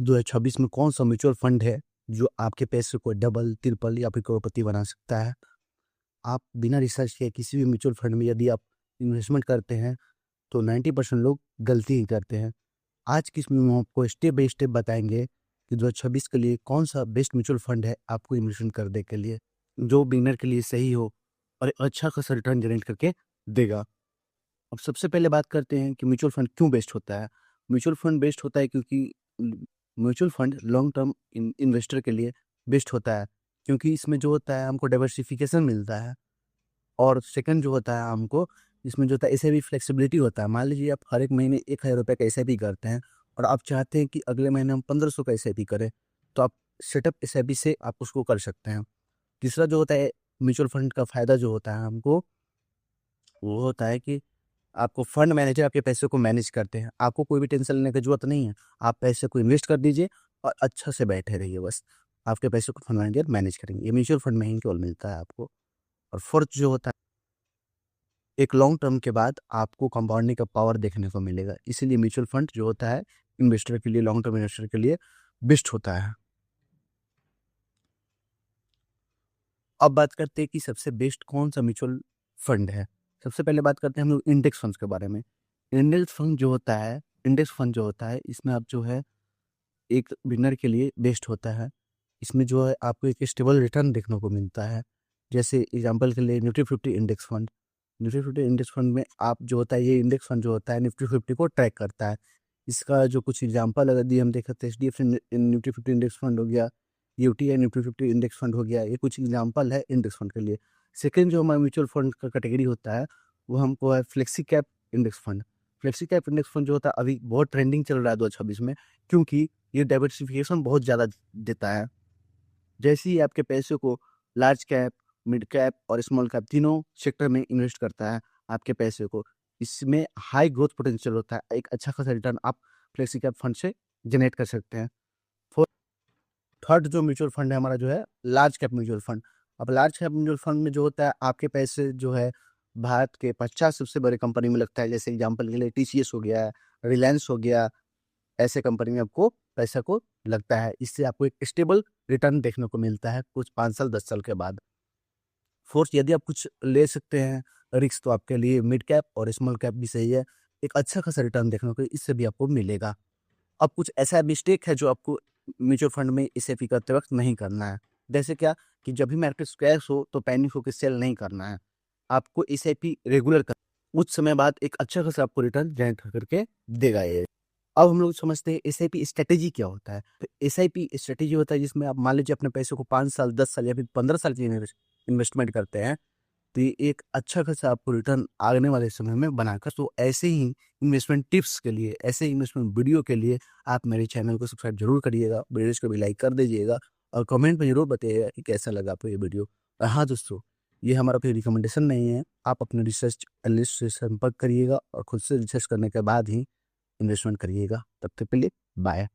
2026 में कौन सा म्यूचुअल फंड है जो आपके पैसे को डबल, ट्रिपल या फिर करोड़पति बना सकता है। आप बिना रिसर्च के किसी भी म्यूचुअल फंड में यदि आप इन्वेस्टमेंट करते हैं तो 90% लोग गलती ही करते हैं। आज की इसमें हम आपको स्टेप बाय स्टेप बताएंगे कि 2026 के लिए कौन सा बेस्ट म्यूचुअल फंड है आपको इन्वेस्टमेंट करने के लिए, जो बिगिनर के लिए सही हो और एक अच्छा खासा रिटर्न जनरेट करके देगा। अब सबसे पहले बात करते हैं कि म्यूचुअल फंड क्यों बेस्ट होता है। म्यूचुअल फंड बेस्ट होता है क्योंकि mutual fund long term investor के लिए बेस्ट होता है, क्योंकि इसमें जो होता है हमको डाइवर्सिफिकेशन मिलता है। और सेकंड जो होता है हमको इसमें जो होता है ऐसे भी फ्लेक्सिबिलिटी होता है। मान लीजिए आप हर एक महीने 1000 रुपये का एस करते हैं और आप चाहते हैं कि अगले महीने हम 1500 का एस करें, तो आप सेटअप एस से आप उसको कर सकते हैं। तीसरा जो होता है म्यूचुअल फंड का फ़ायदा जो होता है हमको, वो होता है कि आपको फंड मैनेजर आपके पैसे को मैनेज करते हैं। आपको कोई भी टेंशन लेने की ज़रूरत नहीं है। आप पैसे को इन्वेस्ट कर दीजिए और अच्छा से बैठे रहिए बस। आपके पैसे को फंड मैनेजर मैनेज करेंगे। ये म्यूचुअल फंड में ही केवल मिलता है आपको। और फोर्थ जो होता है, एक लॉन्ग टर्म के बाद आपको कंपाउंडिंग का पावर देखने को मिलेगा। इसीलिए म्यूचुअल फंड जो होता है इन्वेस्टर के लिए, लॉन्ग टर्म इन्वेस्टर के लिए बेस्ट होता है। अब बात करते हैं कि सबसे बेस्ट कौन सा म्यूचुअल फंड है। सबसे पहले बात करते हैं हम लोग इंडेक्स फंड्स के बारे में। इंडेक्स फंड जो होता है इसमें आप जो है एक बिगिनर के लिए बेस्ट होता है। इसमें जो है आपको एक स्टेबल रिटर्न देखने को मिलता है। जैसे एग्जांपल के लिए Nifty 50 index fund. Nifty 50 index fund में आप जो होता है, ये इंडेक्स फंड जो होता है निफ्टी 50 को ट्रैक करता है। इसका जो कुछ एग्जांपल अगर दिए हम देखें तो एचडीएफसी निफ्टी 50 इंडेक्स फंड हो गया, यूटीआई निफ्टी 50 इंडेक्स फंड हो गया। ये कुछ एग्जांपल है इंडेक्स फंड के लिए। सेकंड जो हमारा म्यूचुअल फंड का कैटेगरी होता है वो हमको है flexi cap index fund. Flexi cap index fund जो होता है अभी बहुत ट्रेंडिंग चल रहा है 2026 में, क्योंकि ये डाइवर्सिफिकेशन बहुत ज़्यादा देता है। जैसे ही आपके पैसे को लार्ज कैप, मिड कैप और स्मॉल कैप तीनों सेक्टर में इन्वेस्ट करता है आपके पैसे को, इसमें हाई ग्रोथ पोटेंशियल होता है। एक अच्छा खासा रिटर्न आप फ्लेक्सी कैप फंड से जनरेट कर सकते हैं। थर्ड जो म्यूचुअल फंड है हमारा जो है लार्ज कैप म्यूचुअल फंड। अब लार्ज कैप म्यूचुअल फंड में जो होता है आपके पैसे जो है भारत के 50 सबसे बड़े कंपनी में लगता है। जैसे एग्जांपल के लिए टीसीएस हो गया, रिलायंस हो गया, ऐसे कंपनी में आपको पैसा को लगता है। इससे आपको एक स्टेबल रिटर्न देखने को मिलता है कुछ 5 साल 10 साल के बाद। फोर्थ, यदि आप कुछ ले सकते हैं रिस्क, तो आपके लिए मिड कैप और स्मॉल कैप भी सही है। एक अच्छा खासा रिटर्न देखने को इससे भी आपको मिलेगा। अब कुछ ऐसा मिस्टेक है जो आपको म्यूचुअल फंड में एसआईपी करते वक्त नहीं करना है। जैसे क्या कि जब भी मार्केट क्रैश हो तो पैनिक होकर सेल नहीं करना है। आपको एसआईपी रेगुलर कर, कुछ समय बाद एक अच्छा खासा आपको रिटर्न जनरेट करके देगा ये। अब हम लोग समझते हैं एसआईपी स्ट्रेटेजी क्या होता है। तो एसआईपी स्ट्रेटेजी होता है जिसमें आप मान लीजिए अपने पैसे को 5 साल 10 साल या फिर 15 साल की इन्वेस्टमेंट करते हैं, तो ये एक अच्छा खासा आपको रिटर्न आने वाले समय में बनाकर। तो ऐसे ही इन्वेस्टमेंट टिप्स के लिए, ऐसे इन्वेस्टमेंट वीडियो के लिए आप मेरे चैनल को सब्सक्राइब जरूर करिएगा, वीडियोज को भी लाइक कर दीजिएगा और कमेंट में जरूर बताइएगा कि कैसा लगा आपको ये वीडियो। और हाँ दोस्तों, ये हमारा कोई रिकमेंडेशन नहीं है। आप अपने रिसर्च एनालिस्ट से संपर्क करिएगा और खुद से रिसर्च करने के बाद ही इन्वेस्टमेंट करिएगा। तब तक के लिए बाय।